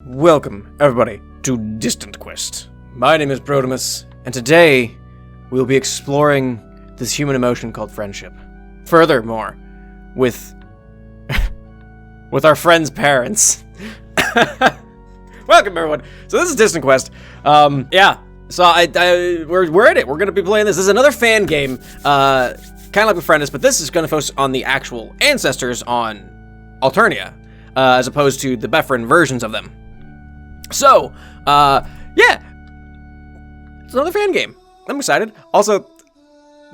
Welcome, everybody, to Distantquest. My name is Protimus, and today we'll be exploring this human emotion called friendship. Furthermore, with our friends' parents. Welcome, everyone. So this is Distantquest. So we're in it. We're gonna be playing this. This is another fan game, kind of like Befriends, but this is gonna focus on the actual ancestors on Alternia, as opposed to the befriend versions of them. So, yeah, it's another fan game. I'm excited. Also,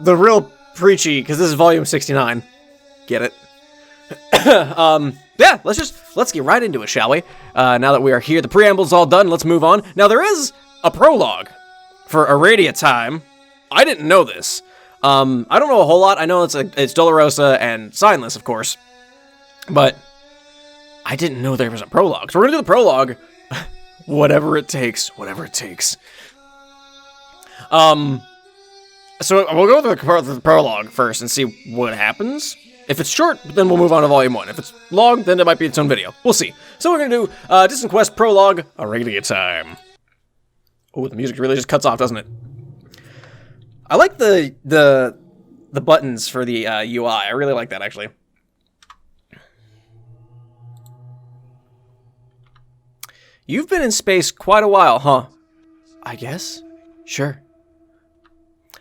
the real preachy, because this is volume 69. Get it? Yeah, let's get right into it, shall we? Now that we are here, the preamble's all done, let's move on. Now, there is a prologue for Aradia time. I didn't know this. I don't know a whole lot. I know it's Dolorosa and Signless, of course. But I didn't know there was a prologue. So we're gonna do the prologue. Whatever it takes. So we'll go with the prologue first and see what happens. If it's short, then we'll move on to volume 1. If it's long, then it might be its own video. We'll see. So we're gonna do Distantquest Prologue, Aradia time. Oh, the music really just cuts off, doesn't it? I like the buttons for the UI. I really like that, actually. You've been in space quite a while, huh? I guess. Sure.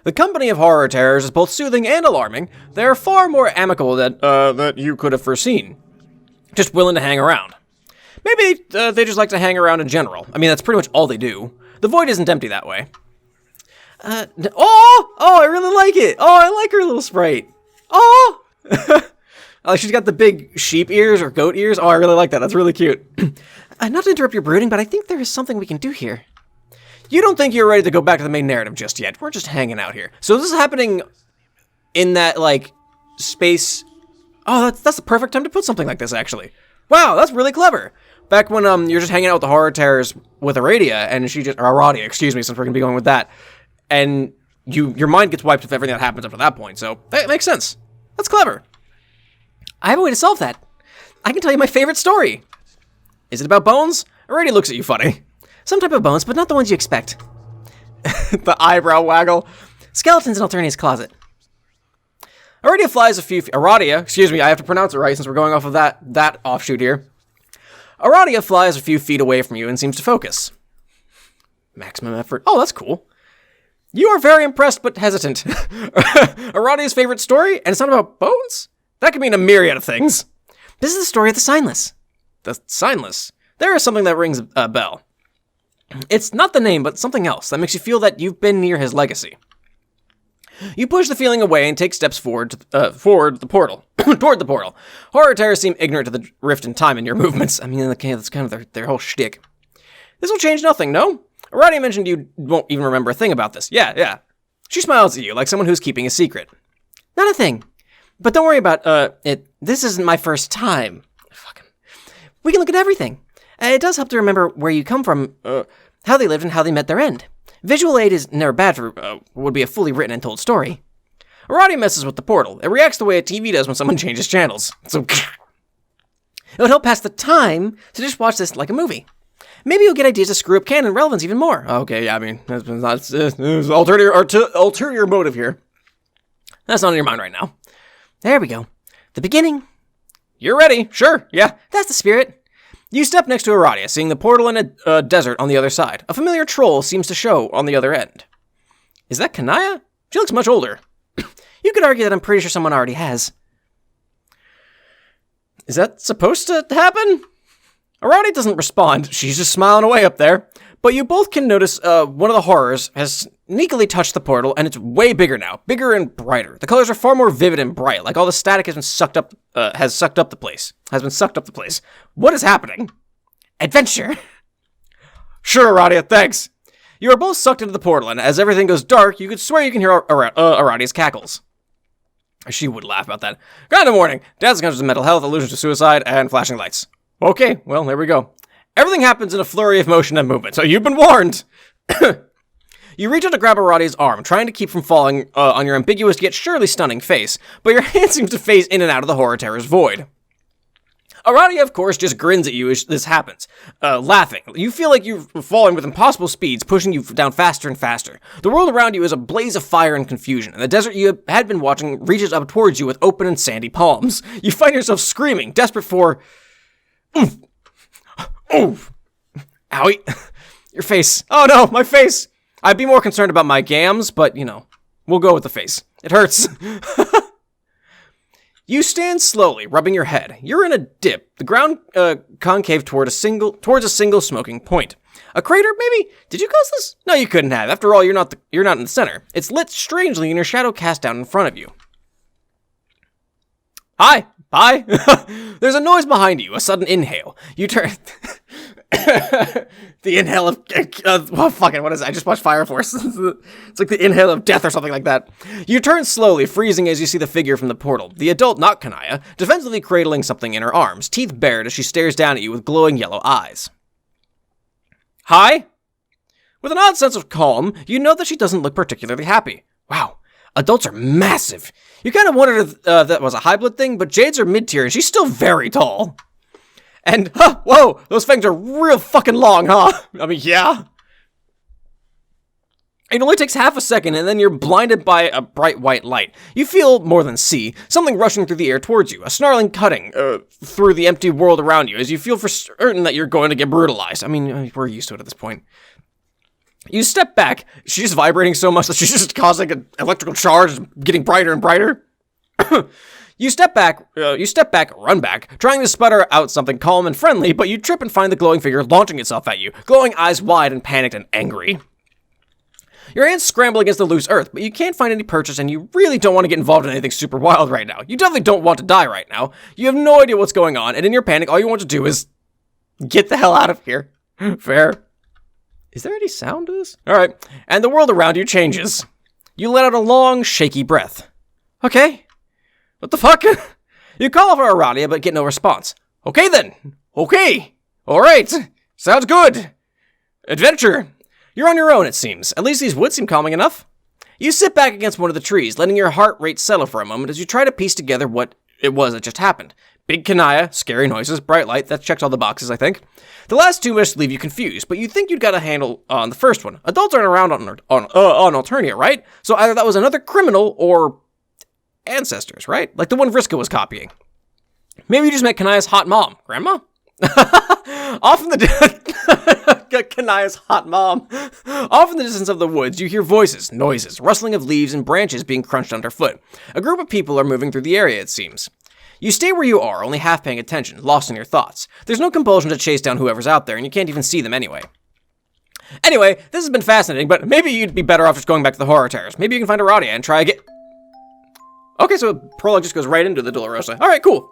The company of horror terrors is both soothing and alarming. They're far more amicable than you could have foreseen. Just willing to hang around. Maybe they just like to hang around in general. I mean, that's pretty much all they do. The void isn't empty that way. Oh, I really like it. Oh, I like her little sprite. Oh! She's got the big sheep ears or goat ears. Oh, I really like that. That's really cute. Not to interrupt your brooding, but I think there is something we can do here. You don't think you're ready to go back to the main narrative just yet. We're just hanging out here. So this is happening in that, like, space. Oh, that's the perfect time to put something like this, actually. Wow, that's really clever. Back when you're just hanging out with the horror terrors with Aradia, and Aradia, excuse me, since we're going to be going with that. And your mind gets wiped with everything that happens after that point. So that makes sense. That's clever. I have a way to solve that. I can tell you my favorite story. Is it about bones? Aradia looks at you funny. Some type of bones, but not the ones you expect. The eyebrow waggle. Skeletons in Alternia's closet. Aradia flies Aradia, excuse me, I have to pronounce it right since we're going off of that offshoot here. Aradia flies a few feet away from you and seems to focus. Maximum effort. Oh, that's cool. You are very impressed, but hesitant. Aradia's favorite story, and it's not about bones? That could mean a myriad of things. This is the story of the Signless. The Signless? There is something that rings a bell. It's not the name, but something else that makes you feel that you've been near his legacy. You push the feeling away and take steps forward toward the portal. Horror terrors seem ignorant to the rift in time in your movements. I mean, that's kind of their whole shtick. This will change nothing, no? Aradia mentioned you won't even remember a thing about this. Yeah. She smiles at you like someone who's keeping a secret. Not a thing. But don't worry about it. This isn't my first time. We can look at everything. It does help to remember where you come from, how they lived, and how they met their end. Visual aid is never bad for would be a fully written and told story. Aradia messes with the portal. It reacts the way a TV does when someone changes channels. So it would help pass the time to just watch this like a movie. Maybe you'll get ideas to screw up canon relevance even more. Okay, yeah, I mean, that's ulterior motive here. That's not in your mind right now. There we go. The beginning. You're ready. Sure, yeah. That's the spirit. You step next to Aradia, seeing the portal in a desert on the other side. A familiar troll seems to show on the other end. Is that Kanaya? She looks much older. You could argue that I'm pretty sure someone already has. Is that supposed to happen? Aradia doesn't respond. She's just smiling away up there. But you both can notice one of the horrors has sneakily touched the portal, and it's way bigger now. Bigger and brighter. The colors are far more vivid and bright, like all the static has been sucked up the place. What is happening? Adventure. Sure, Aradia, thanks. You are both sucked into the portal, and as everything goes dark, you could swear you can hear Aradia's cackles. She would laugh about that. Good morning. Dad's encounters of mental health, allusions to suicide, and flashing lights. Okay, well, there we go. Everything happens in a flurry of motion and movement, so you've been warned. You reach out to grab Aradia's arm, trying to keep from falling on your ambiguous yet surely stunning face, but your hand seems to phase in and out of the horror terror's void. Aradia, of course, just grins at you as this happens, laughing. You feel like you're falling with impossible speeds, pushing you down faster and faster. The world around you is a blaze of fire and confusion, and the desert you had been watching reaches up towards you with open and sandy palms. You find yourself screaming, desperate for... Oof! Oof! Owie! Your face. Oh no, my face! I'd be more concerned about my gams, but, you know, we'll go with the face. It hurts. You stand slowly, rubbing your head. You're in a dip, the ground concave towards a single smoking point. A crater, maybe? Did you cause this? No, you couldn't have. After all, you're not in the center. It's lit strangely and your shadow cast down in front of you. Hi. Bye. There's a noise behind you, a sudden inhale. You turn... The inhale of... what is it? I just watched Fire Force. It's like the inhale of death or something like that. You turn slowly, freezing as you see the figure from the portal. The adult, not Kanaya, defensively cradling something in her arms, teeth bared as she stares down at you with glowing yellow eyes. Hi? With an odd sense of calm, you know that she doesn't look particularly happy. Wow. Adults are massive. You kind of wondered if that was a high blood thing, but Jades are mid-tier and she's still very tall. And, whoa, those fangs are real fucking long, huh? I mean, yeah. It only takes half a second and then you're blinded by a bright white light. You feel, more than see, something rushing through the air towards you, a snarling cutting through the empty world around you as you feel for certain that you're going to get brutalized. I mean, we're used to it at this point. You step back. She's vibrating so much that she's just causing an electrical charge, getting brighter and brighter. You step back, run back, trying to sputter out something calm and friendly, but you trip and find the glowing figure launching itself at you, glowing eyes wide and panicked and angry. Your hands scramble against the loose earth, but you can't find any purchase and you really don't want to get involved in anything super wild right now. You definitely don't want to die right now. You have no idea what's going on, and in your panic, all you want to do is get the hell out of here. Fair. Is there any sound to this? Alright, and the world around you changes. You let out a long, shaky breath. Okay. What the fuck? You call for Aradia, but get no response. Okay then. Okay. Alright. Sounds good. Adventure. You're on your own, it seems. At least these woods seem calming enough. You sit back against one of the trees, letting your heart rate settle for a moment as you try to piece together what it was that just happened. Big Kanaya, scary noises, bright light, that checks all the boxes, I think. The last two must leave you confused, but you think you'd got a handle on the first one. Adults aren't around on Alternia, right? So either that was another criminal or ancestors, right? Like the one Vriska was copying. Maybe you just met Kanaya's hot mom. Grandma? Off in the Kanaya's hot mom. Off in the distance of the woods, you hear voices, noises, rustling of leaves and branches being crunched underfoot. A group of people are moving through the area, it seems. You stay where you are, only half paying attention, lost in your thoughts. There's no compulsion to chase down whoever's out there, and you can't even see them anyway. Anyway, this has been fascinating, but maybe you'd be better off just going back to the horror terrors. Maybe you can find Aradia and try again. Okay, so Prologue just goes right into the Dolorosa. Alright, cool.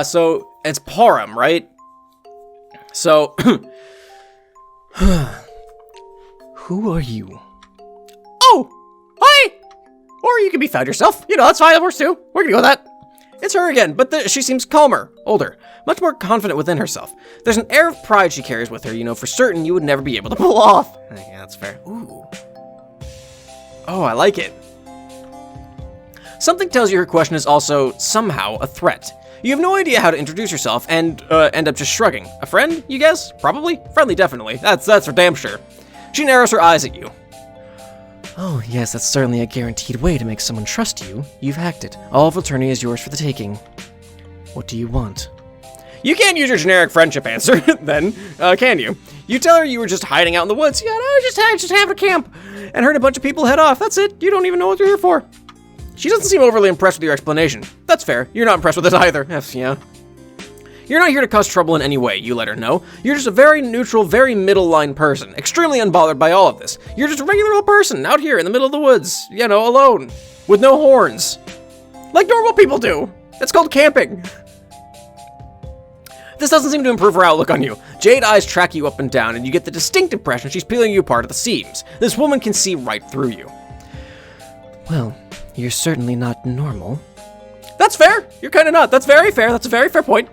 So, it's Param, right? So, who are you? Oh! Hi! Or you can be found yourself. You know, that's fine, that works too. We're gonna go with that. It's her again, but she seems calmer, older, much more confident within herself. There's an air of pride she carries with her, you know, for certain you would never be able to pull off. Yeah, that's fair. Ooh. Oh, I like it. Something tells you her question is also, somehow, a threat. You have no idea how to introduce yourself and end up just shrugging. A friend, you guess? Probably? Friendly, definitely. That's for damn sure. She narrows her eyes at you. Oh, yes, that's certainly a guaranteed way to make someone trust you. You've hacked it. All of Alternia is yours for the taking. What do you want? You can't use your generic friendship answer, then, can you? You tell her you were just hiding out in the woods. Yeah, no, just having a camp. And heard a bunch of people head off. That's it. You don't even know what you're here for. She doesn't seem overly impressed with your explanation. That's fair. You're not impressed with it either. Yes, yeah. You're not here to cause trouble in any way, you let her know. You're just a very neutral, very middle-line person, extremely unbothered by all of this. You're just a regular old person, out here in the middle of the woods, you know, alone, with no horns. Like normal people do. It's called camping. This doesn't seem to improve her outlook on you. Jade eyes track you up and down, and you get the distinct impression she's peeling you apart at the seams. This woman can see right through you. Well, you're certainly not normal. That's fair. You're kind of not. That's very fair. That's a very fair point.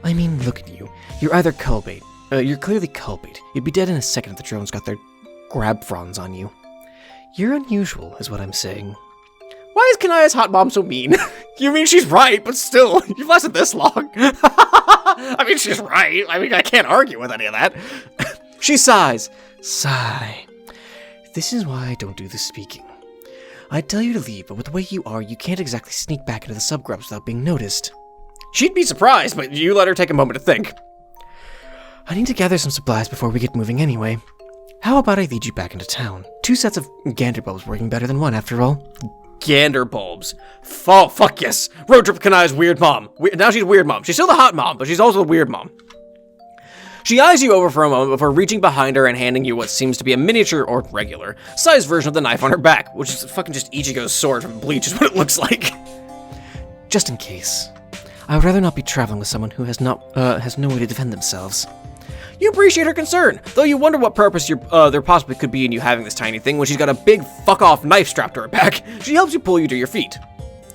I mean, look at you. You're either cullbait. You're clearly cullbait. You'd be dead in a second if the drones got their grab fronds on you. You're unusual, is what I'm saying. Why is Kanaya's hot mom so mean? You mean she's right, but still, you've lasted this long. I mean, she's right. I mean, I can't argue with any of that. She sighs. Sigh. This is why I don't do the speaking. I'd tell you to leave, but with the way you are, you can't exactly sneak back into the subgrubs without being noticed. She'd be surprised, but you let her take a moment to think. I need to gather some supplies before we get moving anyway. How about I lead you back into town? 2 sets of gander bulbs working better than 1, after all. Gander bulbs. Oh, fuck yes. Road trip Kanaya's weird mom. Now she's weird mom. She's still the hot mom, but she's also the weird mom. She eyes you over for a moment before reaching behind her and handing you what seems to be a miniature or regular sized version of the knife on her back, which is fucking just Ichigo's sword from Bleach is what it looks like. Just in case. I would rather not be traveling with someone who has no way to defend themselves. You appreciate her concern, though you wonder what purpose there possibly could be in you having this tiny thing when she's got a big fuck-off knife strapped to her back. She helps to pull you to your feet.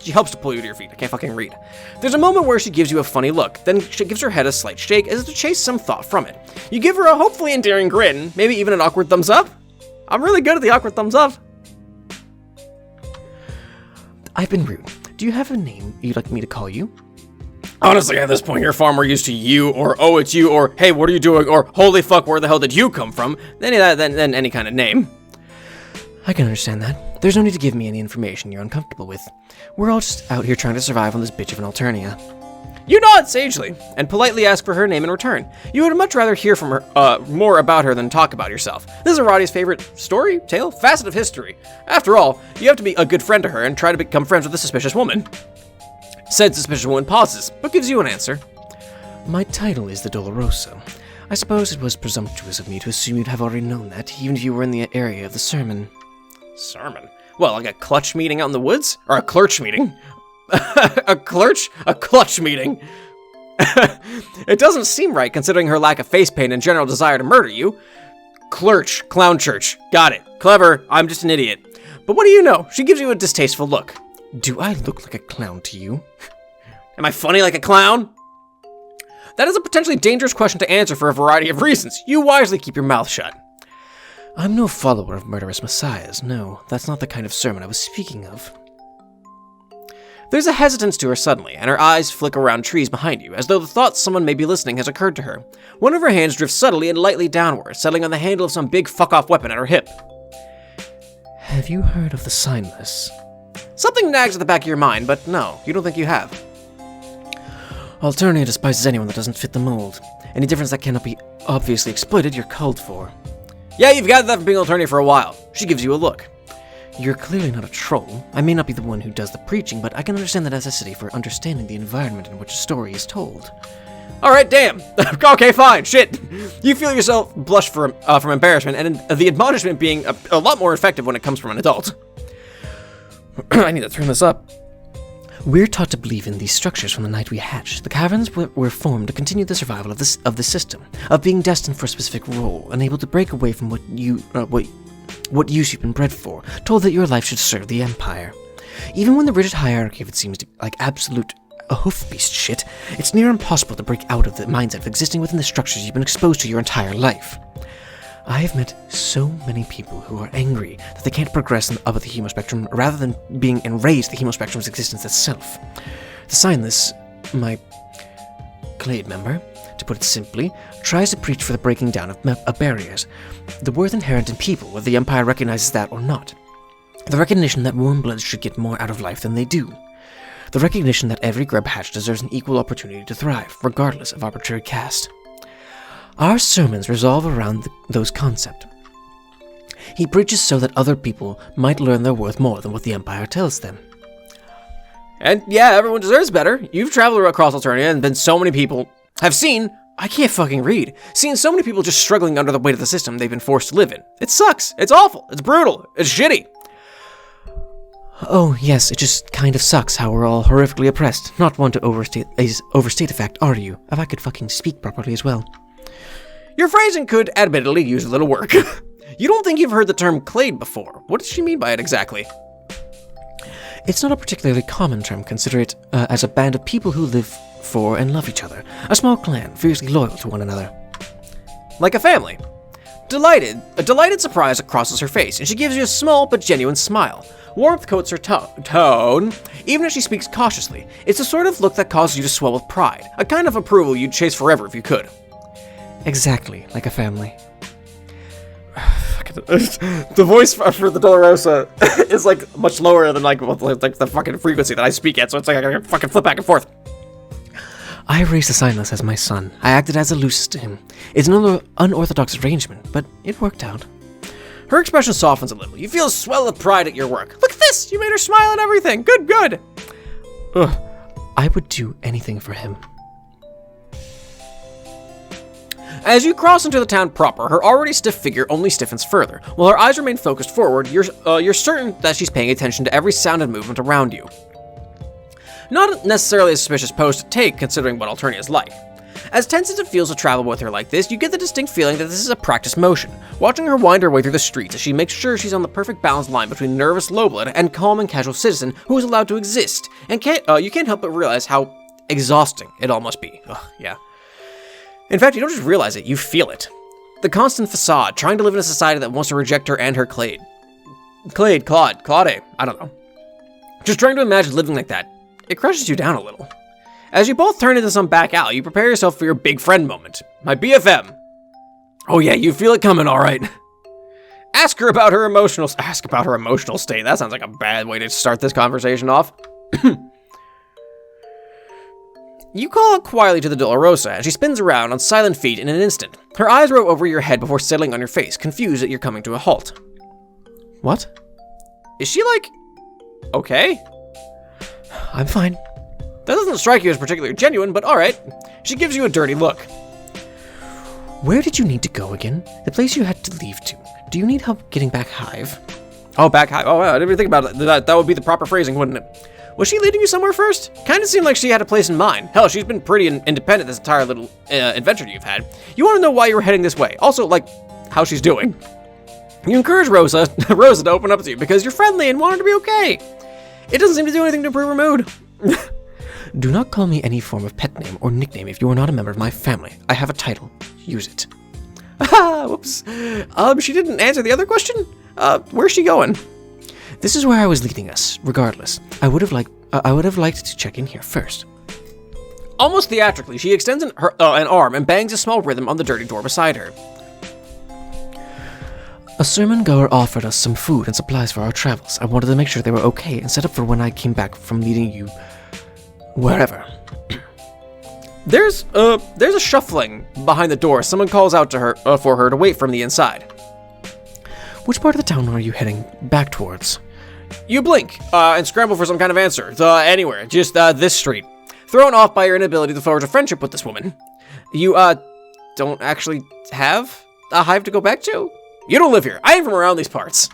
I can't fucking read. There's a moment where she gives you a funny look, then she gives her head a slight shake as if to chase some thought from it. You give her a hopefully endearing grin, maybe even an awkward thumbs up. I'm really good at the awkward thumbs up. I've been rude. Do you have a name you'd like me to call you? Honestly, at this point, you're far more used to you, or oh, it's you, or hey, what are you doing, or holy fuck, where the hell did you come from, than any kind of name. I can understand that. There's no need to give me any information you're uncomfortable with. We're all just out here trying to survive on this bitch of an Alternia. You nod sagely, and politely ask for her name in return. You would much rather hear from her, more about her than talk about yourself. This is Arati's favorite story, tale, facet of history. After all, you have to be a good friend to her and try to become friends with a suspicious woman. Said suspicious woman pauses, but gives you an answer. My title is the Dolorosa. I suppose it was presumptuous of me to assume you'd have already known that, even if you were in the area of the sermon. Sermon? Well, like a clutch meeting out in the woods? Or a clerch meeting? A clutch meeting. It doesn't seem right, considering her lack of face paint and general desire to murder you. Clerch, clown church. Got it. Clever, I'm just an idiot. But what do you know? She gives you a distasteful look. Do I look like a clown to you? Am I funny like a clown? That is a potentially dangerous question to answer for a variety of reasons. You wisely keep your mouth shut. I'm no follower of murderous messiahs. No, that's not the kind of sermon I was speaking of. There's a hesitance to her suddenly, and her eyes flick around trees behind you, as though the thought someone may be listening has occurred to her. One of her hands drifts subtly and lightly downward, settling on the handle of some big fuck-off weapon at her hip. Have you heard of the Signless? Something nags at the back of your mind, but no, you don't think you have. Alternia despises anyone that doesn't fit the mold. Any difference that cannot be obviously exploited, you're called for. Yeah, you've gathered that from being Alternia for a while. She gives you a look. You're clearly not a troll. I may not be the one who does the preaching, but I can understand the necessity for understanding the environment in which a story is told. Alright, damn. Okay, fine, shit. You feel yourself blush from embarrassment, and the admonishment being a lot more effective when it comes from an adult. I need to turn this up. We're taught to believe in these structures from the night we hatched. The caverns were formed to continue the survival of the system, of being destined for a specific role, unable to break away from what use you've been bred for, told that your life should serve the Empire. Even when the rigid hierarchy of it seems like absolute hoofbeast shit, it's near impossible to break out of the mindset of existing within the structures you've been exposed to your entire life. I have met so many people who are angry that they can't progress up the hemospectrum rather than being enraged at the hemospectrum's existence itself. The Signless, my clade member, to put it simply, tries to preach for the breaking down of barriers, the worth inherent in people, whether the Empire recognizes that or not. The recognition that warm bloods should get more out of life than they do. The recognition that every grub hatch deserves an equal opportunity to thrive, regardless of arbitrary caste. Our sermons revolve around those concepts. He preaches so that other people might learn their worth more than what the Empire tells them. And yeah, everyone deserves better. You've traveled across Alternia and been so many people have seen, I can't fucking read, seen so many people just struggling under the weight of the system they've been forced to live in. It sucks. It's awful. It's brutal. It's shitty. Oh, yes, it just kind of sucks how we're all horrifically oppressed. Not one to overstate a fact, are you? If I could fucking speak properly as well. Your phrasing could, admittedly, use a little work. You don't think you've heard the term clade before. What does she mean by it exactly? It's not a particularly common term. Consider it as a band of people who live for and love each other. A small clan, fiercely loyal to one another. Like a family. A delighted surprise crosses her face, and she gives you a small but genuine smile. Warmth coats her tone, even as she speaks cautiously. It's the sort of look that causes you to swell with pride, a kind of approval you'd chase forever if you could. Exactly like a family. The voice for the Dolorosa is like much lower than like the fucking frequency that I speak at, so it's like I gotta fucking flip back and forth. I raised the Signless as my son. I acted as a Lucis to him. It's an unorthodox arrangement, but it worked out. Her expression softens a little. You feel a swell of pride at your work. Look at this! You made her smile and everything. Good, good. Ugh. I would do anything for him. As you cross into the town proper, her already stiff figure only stiffens further. While her eyes remain focused forward, you're certain that she's paying attention to every sound and movement around you. Not necessarily a suspicious pose to take, considering what Alternia is like. As tense as it feels to travel with her like this, you get the distinct feeling that this is a practiced motion. Watching her wind her way through the streets as she makes sure she's on the perfect balanced line between nervous lowblood and calm and casual citizen who is allowed to exist, and you can't help but realize how exhausting it all must be. Ugh, yeah. In fact, you don't just realize it, you feel it. The constant facade, trying to live in a society that wants to reject her and her Claude, I don't know. Just trying to imagine living like that. It crushes you down a little. As you both turn into some back alley, you prepare yourself for your big friend moment. My BFM. Oh yeah, you feel it coming, all right. Ask about her emotional state. That sounds like a bad way to start this conversation off. You call out quietly to the Dolorosa, and she spins around on silent feet in an instant. Her eyes roll over your head before settling on your face, confused that you're coming to a halt. What? Is she like... okay? I'm fine. That doesn't strike you as particularly genuine, but alright. She gives you a dirty look. Where did you need to go again? The place you had to leave to. Do you need help getting back Hive? Oh, back Hive. Oh, wow, I didn't even think about it. That would be the proper phrasing, wouldn't it? Was she leading you somewhere first? Kinda seemed like she had a place in mind. Hell, she's been pretty independent this entire little adventure you've had. You want to know why you were heading this way. Also, like, how she's doing. You encourage Rosa to open up to you because you're friendly and want her to be okay. It doesn't seem to do anything to improve her mood. Do not call me any form of pet name or nickname if you are not a member of my family. I have a title. Use it. Ah, whoops. She didn't answer the other question? Where's she going? This is where I was leading us. Regardless, I would have liked to check in here first. Almost theatrically, she extends an arm and bangs a small rhythm on the dirty door beside her. A sermon goer offered us some food and supplies for our travels. I wanted to make sure they were okay and set up for when I came back from leading you wherever. There's a shuffling behind the door. Someone calls out to her for her to wait from the inside. Which part of the town are you heading back towards? You blink and scramble for some kind of answer. Anywhere, just this street. Thrown off by your inability to forge a friendship with this woman. You don't actually have a hive to go back to? You don't live here. I am from around these parts.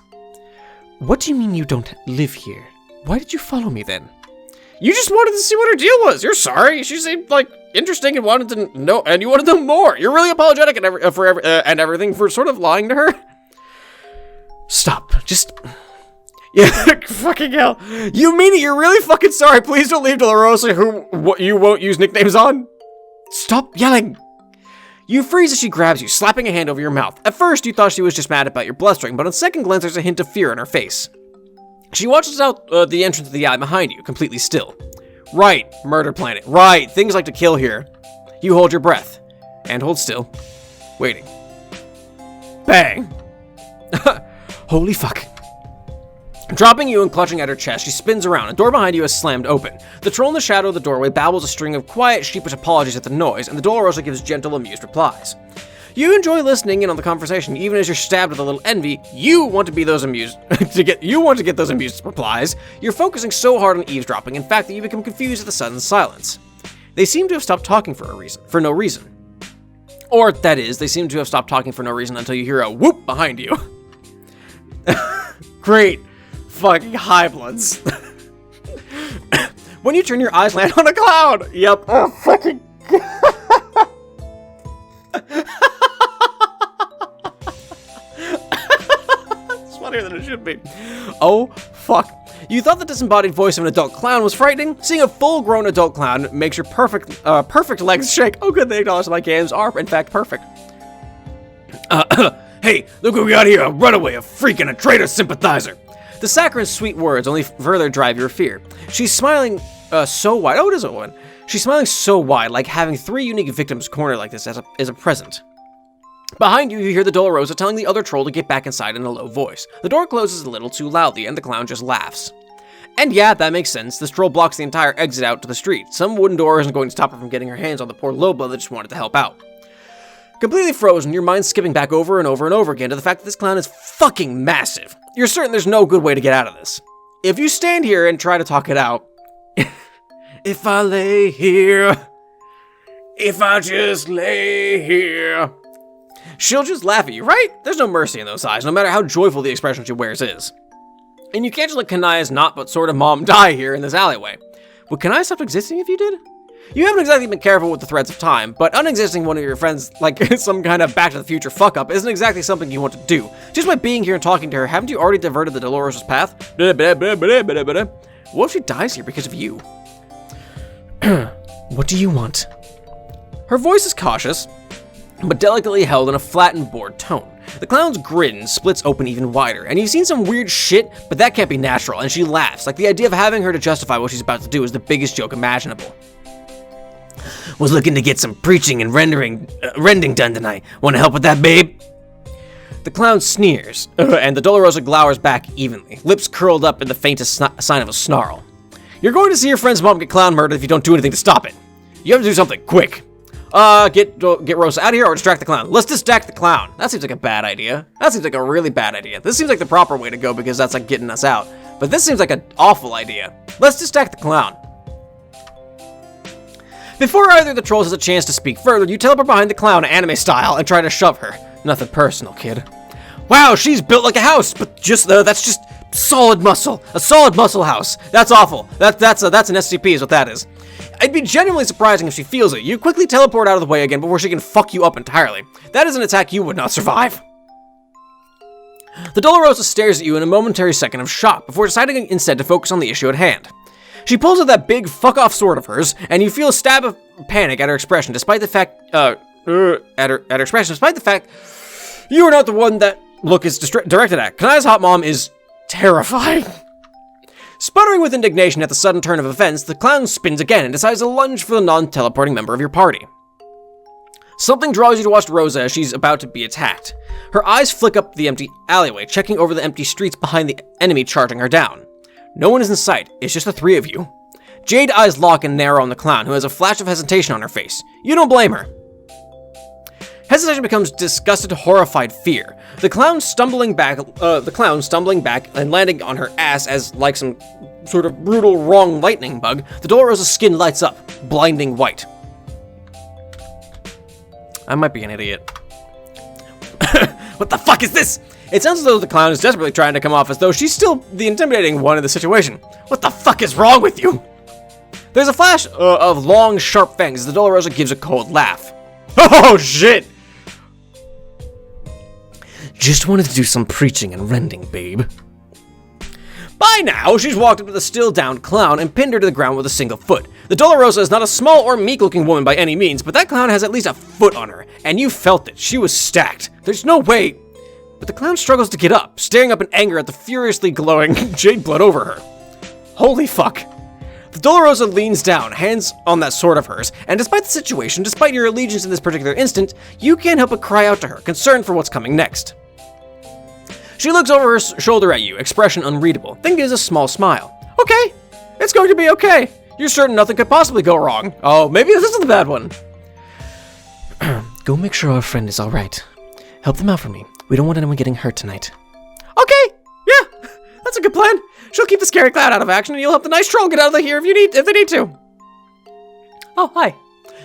What do you mean you don't live here? Why did you follow me then? You just wanted to see what her deal was. You're sorry. She seemed like interesting and wanted to know, and you wanted to know more. You're really apologetic and everything for sort of lying to her. Stop. Just... yeah, fucking hell. You mean it? You're really fucking sorry. Please don't leave Dolorosa, who you won't use nicknames on. Stop yelling. You freeze as she grabs you, slapping a hand over your mouth. At first, you thought she was just mad about your blustering, but on second glance, there's a hint of fear in her face. She watches out the entrance of the alley behind you, completely still. Right, murder planet. Right, things like to kill here. You hold your breath, and hold still, waiting. Bang! Holy fuck. Dropping you and clutching at her chest, she spins around. A door behind you is slammed open. The troll in the shadow of the doorway babbles a string of quiet, sheepish apologies at the noise, and the Dolorosa gives gentle, amused replies. You enjoy listening in on the conversation, even as you're stabbed with a little envy. You want to be those amused you want to get those amused replies. You're focusing so hard on eavesdropping, in fact, that you become confused at the sudden silence. They seem to have stopped talking for no reason. Or, that is, they seem to have stopped talking for no reason until you hear a whoop behind you. Great. Fucking high bloods. When you turn, your eyes land on a cloud. Yep. Oh, fucking... It's funnier than it should be. Oh, fuck. You thought the disembodied voice of an adult clown was frightening? Seeing a full-grown adult clown makes your perfect legs shake. Oh, good, they acknowledge that my games are, in fact, perfect. Hey, look what we got here, a runaway, a freak, and a traitor sympathizer. The saccharin's sweet words only further drive your fear. She's smiling so wide. Oh, it is a woman. She's smiling so wide, like having 3 unique victims cornered like this is a present. Behind you, you hear the Dolorosa telling the other troll to get back inside in a low voice. The door closes a little too loudly, and the clown just laughs. And yeah, that makes sense. This troll blocks the entire exit out to the street. Some wooden door isn't going to stop her from getting her hands on the poor Loba that just wanted to help out. Completely frozen, your mind skipping back over and over and over again to the fact that this clown is fucking massive. You're certain there's no good way to get out of this. If you stand here and try to talk it out, if I lay here, if I just lay here, she'll just laugh at you, right? There's no mercy in those eyes, no matter how joyful the expression she wears is. And you can't just let Kanaya's not but sort of mom die here in this alleyway. Would Kanaya stop existing if you did? You haven't exactly been careful with the threads of time, but unexisting one of your friends like some kind of Back to the Future fuck-up isn't exactly something you want to do. Just by being here and talking to her, haven't you already diverted the Dolorosa's path? What if she dies here because of you? What do you want? Her voice is cautious, but delicately held in a flattened, bored tone. The clown's grin splits open even wider, and you've seen some weird shit, but that can't be natural, and she laughs, like the idea of having her to justify what she's about to do is the biggest joke imaginable. Was looking to get some preaching and rending done tonight. Want to help with that, babe? The clown sneers, and the Dolorosa glowers back evenly, lips curled up in the faintest sign of a snarl. You're going to see your friend's mom get clown murdered if you don't do anything to stop it. You have to do something quick. Get Rosa out of here or distract the clown. Let's distract the clown. That seems like a bad idea. That seems like a really bad idea. This seems like the proper way to go because that's like getting us out. But this seems like an awful idea. Let's distract the clown. Before either of the trolls has a chance to speak further, you teleport behind the clown anime style and try to shove her. Nothing personal, kid. Wow, she's built like a house, but that's just solid muscle. A solid muscle house. That's awful. That's an SCP is what that is. It'd be genuinely surprising if she feels it. You quickly teleport out of the way again before she can fuck you up entirely. That is an attack you would not survive. The Dolorosa stares at you in a momentary second of shock before deciding instead to focus on the issue at hand. She pulls out that big fuck-off sword of hers, and you feel a stab of panic at her expression, despite the fact, despite the fact you are not the one that look is directed at. Kanaya's hot mom is terrifying. Sputtering with indignation at the sudden turn of events, the clown spins again and decides to lunge for the non-teleporting member of your party. Something draws you to watch Rosa as she's about to be attacked. Her eyes flick up the empty alleyway, checking over the empty streets behind the enemy charging her down. No one is in sight, it's just the 3 of you. Jade eyes lock and narrow on the clown, who has a flash of hesitation on her face. You don't blame her. Hesitation becomes disgusted, horrified fear. The clown stumbling back and landing on her ass as like some sort of brutal wrong lightning bug, the Dolorosa's skin lights up, blinding white. I might be an idiot. What the fuck is this? It sounds as though the clown is desperately trying to come off as though she's still the intimidating one in the situation. What the fuck is wrong with you? There's a flash of long, sharp fangs as the Dolorosa gives a cold laugh. Oh, shit! Just wanted to do some preaching and rending, babe. By now, she's walked up to the still-downed clown and pinned her to the ground with a single foot. The Dolorosa is not a small or meek-looking woman by any means, but that clown has at least a foot on her, and you felt it. She was stacked. There's no way... But the clown struggles to get up, staring up in anger at the furiously glowing jade blood over her. Holy fuck. The Dolorosa leans down, hands on that sword of hers, and despite the situation, despite your allegiance in this particular instant, you can't help but cry out to her, concerned for what's coming next. She looks over her shoulder at you, expression unreadable, then gives a small smile. Okay, it's going to be okay. You're certain nothing could possibly go wrong. Oh, maybe this isn't the bad one. Go make sure our friend is alright. Help them out for me. We don't want anyone getting hurt tonight. Okay, yeah, that's a good plan. She'll keep the scary clown out of action, and you'll help the nice troll get out of here if they need to. Oh, hi.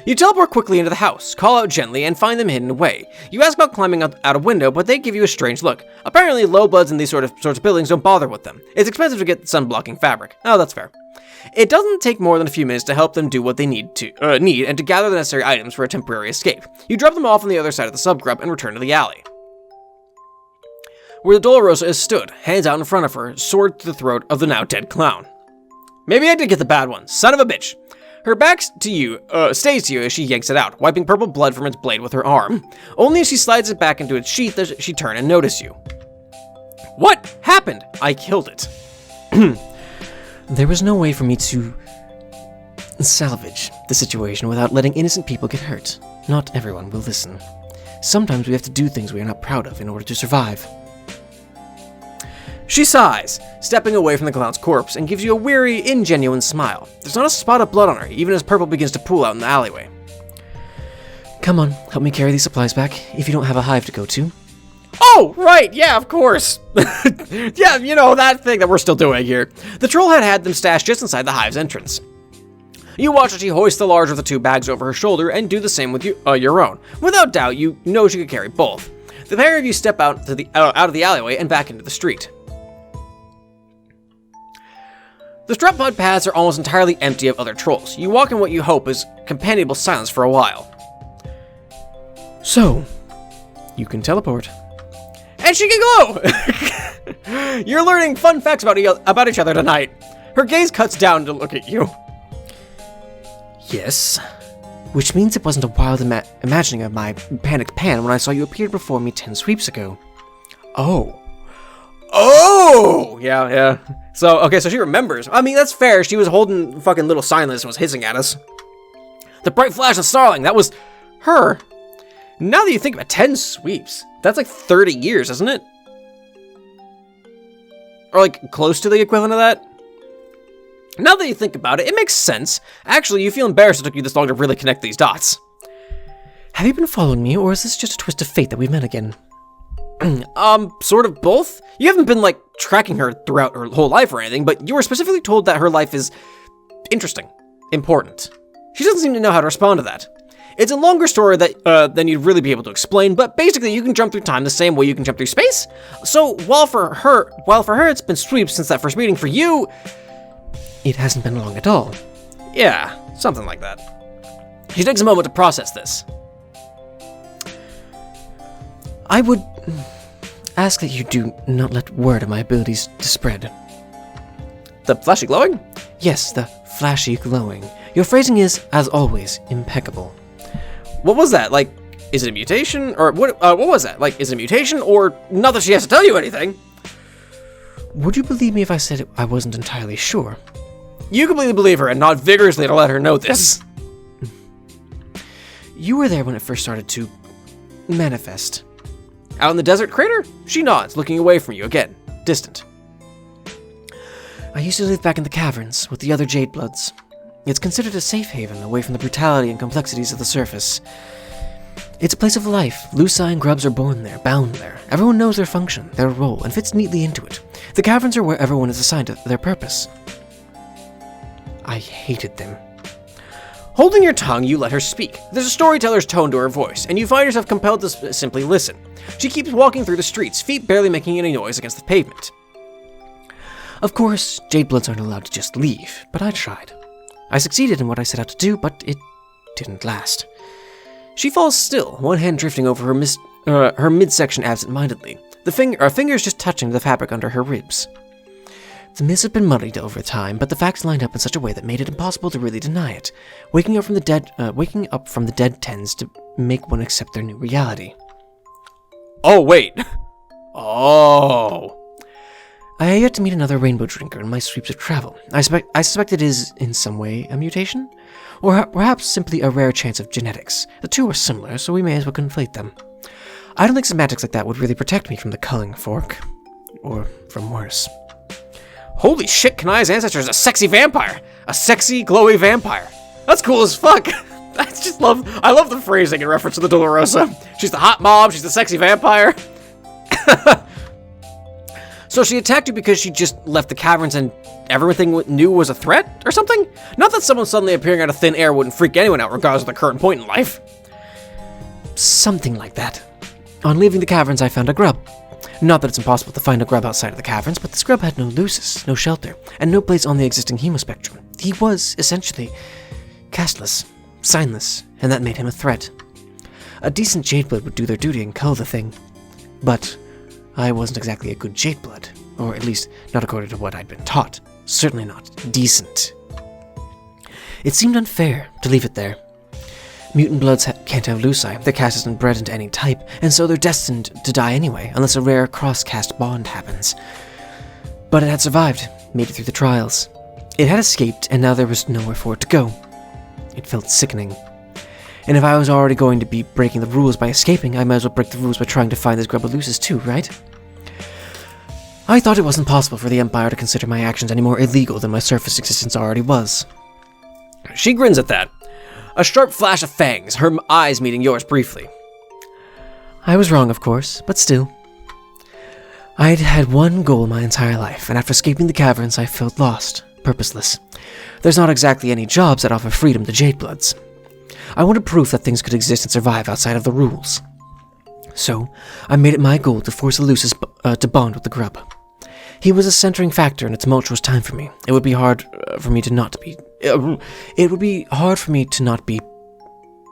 You teleport quickly into the house, call out gently, and find them hidden away. You ask about climbing out a window, but they give you a strange look. Apparently, low bloods in these sorts of buildings don't bother with them. It's expensive to get sun-blocking fabric. Oh, that's fair. It doesn't take more than a few minutes to help them do what they need and to gather the necessary items for a temporary escape. You drop them off on the other side of the subgrub and return to the alley, where the Dolorosa is stood, hands out in front of her, sword to the throat of the now dead clown. Maybe I did get the bad one, son of a bitch. Her back to you, stays to you as she yanks it out, wiping purple blood from its blade with her arm. Only as she slides it back into its sheath does she turn and notice you. What happened? I killed it. There was no way for me to salvage the situation without letting innocent people get hurt. Not everyone will listen. Sometimes we have to do things we are not proud of in order to survive. She sighs, stepping away from the clown's corpse, and gives you a weary, ingenuine smile. There's not a spot of blood on her, even as purple begins to pool out in the alleyway. Come on, help me carry these supplies back, if you don't have a hive to go to. Oh, right, yeah, of course. Yeah, you know, that thing that we're still doing here. The troll had them stashed just inside the hive's entrance. You watch as she hoists the larger of the two bags over her shoulder and do the same with your own. Without doubt, you know she could carry both. The pair of you step out of the alleyway and back into the street. The strut mud paths are almost entirely empty of other trolls. You walk in what you hope is companionable silence for a while. So, you can teleport. And she can glow! You're learning fun facts about each other tonight. Her gaze cuts down to look at you. Yes. Which means it wasn't a wild imagining of my panicked pan when I saw you appear before me 10 sweeps ago. Oh, yeah. So she remembers. I mean, that's fair. She was holding fucking little signless and was hissing at us. The bright flash of snarling, that was her. Now that you think about 10 sweeps, that's like 30 years, isn't it? Or like close to the equivalent of that? Now that you think about it, it makes sense. Actually, you feel embarrassed it took you this long to really connect these dots. Have you been following me, or is this just a twist of fate that we've met again? Sort of both. You haven't been, like, tracking her throughout her whole life or anything, but you were specifically told that her life is interesting, important. She doesn't seem to know how to respond to that. It's a longer story than you'd really be able to explain, but basically you can jump through time the same way you can jump through space. So while for her it's been sweeps since that first meeting, for you, it hasn't been long at all. Yeah, something like that. She takes a moment to process this. I would ask that you do not let word of my abilities to spread. The flashy glowing? Yes, the flashy glowing. Your phrasing is, as always, impeccable. What was that? Like, is it a mutation? Or what was that? Like, is it a mutation? Or not that she has to tell you anything? Would you believe me if I said I wasn't entirely sure? You completely believe her and nod vigorously to let her know this. You were there when it first started to manifest. Out in the desert crater? She nods, looking away from you again, distant. I used to live back in the caverns with the other Jade Bloods. It's considered a safe haven away from the brutality and complexities of the surface. It's a place of life. Lucii and grubs are born there, bound there. Everyone knows their function, their role, and fits neatly into it. The caverns are where everyone is assigned to their purpose. I hated them. Holding your tongue, you let her speak. There's a storyteller's tone to her voice, and you find yourself compelled to simply listen. She keeps walking through the streets, feet barely making any noise against the pavement. Of course, Jade Bloods aren't allowed to just leave, but I tried. I succeeded in what I set out to do, but it didn't last. She falls still, one hand drifting over her midsection absent-mindedly, her fingers just touching the fabric under her ribs. The myths have been muddied over time, but the facts lined up in such a way that made it impossible to really deny it. Waking up from the dead tends to make one accept their new reality. Oh, wait. Oh. I have yet to meet another rainbow drinker in my sweeps of travel. I suspect it is, in some way, a mutation? Or perhaps simply a rare chance of genetics. The two are similar, so we may as well conflate them. I don't think semantics like that would really protect me from the culling fork. Or from worse. Holy shit, Kanaya's ancestor is a sexy vampire! A sexy, glowy vampire. That's cool as fuck! I love the phrasing in reference to the Dolorosa. She's the hot mob, she's the sexy vampire. So she attacked you because she just left the caverns and everything new was a threat, or something? Not that someone suddenly appearing out of thin air wouldn't freak anyone out regardless of their current point in life. Something like that. On leaving the caverns, I found a grub. Not that it's impossible to find a grub outside of the caverns, but this grub had no lucis, no shelter, and no place on the existing hemospectrum. He was, essentially, castless, signless, and that made him a threat. A decent Jade Blood would do their duty and cull the thing. But I wasn't exactly a good Jade Blood, or at least not according to what I'd been taught. Certainly not decent. It seemed unfair to leave it there. Mutant bloods can't have Luci, their caste isn't bred into any type, and so they're destined to die anyway, unless a rare cross-caste bond happens. But it had survived, made it through the trials. It had escaped, and now there was nowhere for it to go. It felt sickening. And if I was already going to be breaking the rules by escaping, I might as well break the rules by trying to find these Grubbaluces too, right? I thought it wasn't possible for the Empire to consider my actions any more illegal than my surface existence already was. She grins at that. A sharp flash of fangs, her eyes meeting yours briefly. I was wrong, of course, but still. I'd had one goal my entire life, and after escaping the caverns, I felt lost, purposeless. There's not exactly any jobs that offer freedom to Jadebloods. I wanted proof that things could exist and survive outside of the rules. So, I made it my goal to force the Lucis to bond with the Grub. He was a centering factor in a tumultuous time for me. It would be hard for me to not be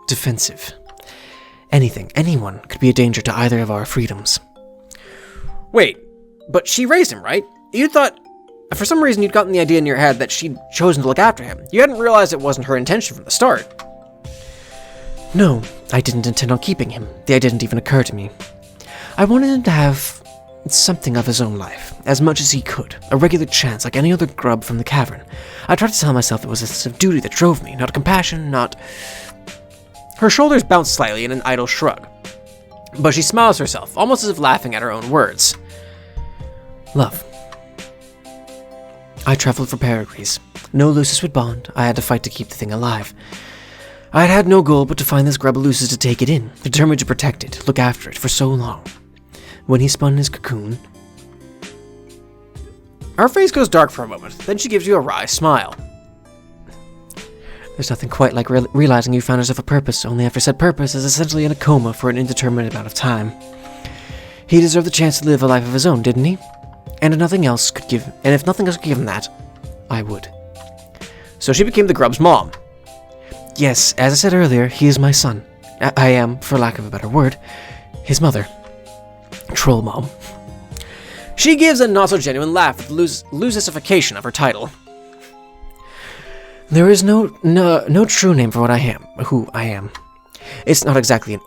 defensive. Anyone could be a danger to either of our freedoms. Wait, but she raised him, right? You thought, for some reason you'd gotten the idea in your head that she'd chosen to look after him. You hadn't realized it wasn't her intention from the start. No, I didn't intend on keeping him. The idea didn't even occur to me. I wanted him to have something of his own life, as much as he could, a regular chance like any other grub from the cavern. I tried to tell myself it was a sense of duty that drove me, not compassion, not... Her shoulders bounce slightly in an idle shrug, but she smiles to herself, almost as if laughing at her own words. Love. I traveled for pedigrees. No Lucis would bond. I had to fight to keep the thing alive. I had had no goal but to find this Grubbalucis to take it in, determined to protect it, look after it for so long. When he spun his cocoon... Her face goes dark for a moment, then she gives you a wry smile. There's nothing quite like realizing you found yourself a purpose, only after said purpose is essentially in a coma for an indeterminate amount of time. He deserved the chance to live a life of his own, didn't he? And if nothing else could give him that, I would. So she became the Grub's mom. Yes, as I said earlier, he is my son. I am, for lack of a better word, his mother. Troll mom. She gives a not-so-genuine laugh at the Lucisification of her title. There is no true name for who I am. It's not exactly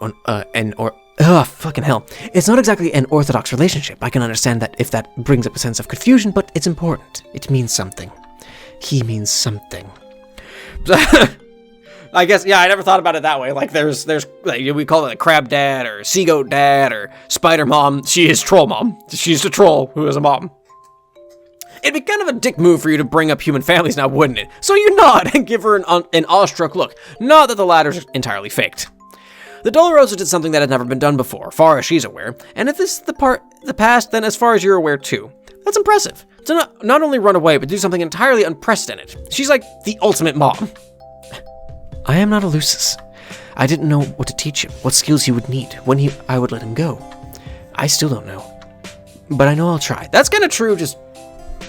It's not exactly an orthodox relationship. I can understand that if that brings up a sense of confusion, but it's important. It means something. He means something. I guess, yeah, I never thought about it that way. Like, there's like, we call it a crab dad, or sea goat dad, or spider mom. She is troll mom. She's a troll who is a mom. It'd be kind of a dick move for you to bring up human families now, wouldn't it? So you nod and give her an awestruck look. Not that the latter's entirely faked. The Dolorosa did something that had never been done before, far as she's aware, and if this is the past, then as far as you're aware too. That's impressive. To not only run away, but do something entirely unprecedented. She's like the ultimate mom. I am not a Lucis. I didn't know what to teach him, what skills he would need, when I would let him go. I still don't know. But I know I'll try. That's kind of true just